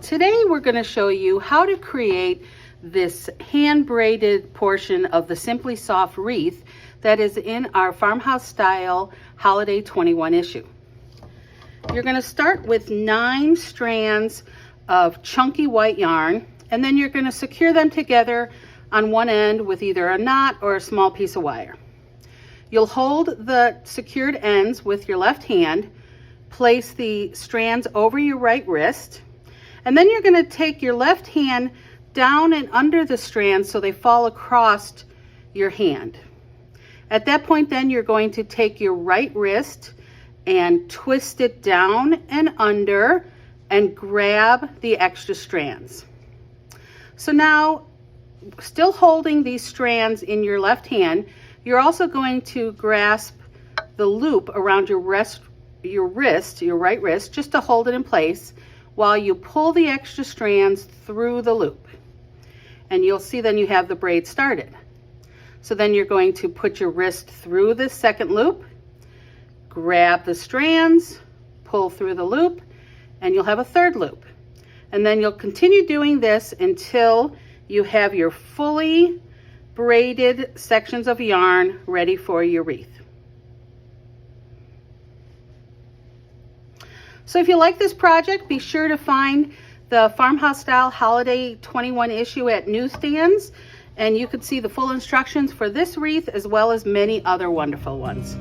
Today we're going to show you how to create this hand braided portion of the Simply Soft wreath that is in our Farmhouse Style Holiday 21 issue. You're going to start with 9 strands of chunky white yarn, and then you're going to secure them together on one end with either a knot or a small piece of wire. You'll hold the secured ends with your left hand, place the strands over your right wrist, and then you're going to take your left hand down and under the strands so they fall across your hand. At that point then you're going to take your right wrist and twist it down and under and grab the extra strands. So now, still holding these strands in your left hand, you're also going to grasp the loop around your right wrist, just to hold it in place while you pull the extra strands through the loop. And you'll see then you have the braid started. So then you're going to put your wrist through this second loop, grab the strands, pull through the loop, and you'll have a third loop. And then you'll continue doing this until you have your fully braided sections of yarn ready for your wreath. So if you like this project, be sure to find the Farmhouse Style Holiday 21 issue at newsstands, and you can see the full instructions for this wreath as well as many other wonderful ones.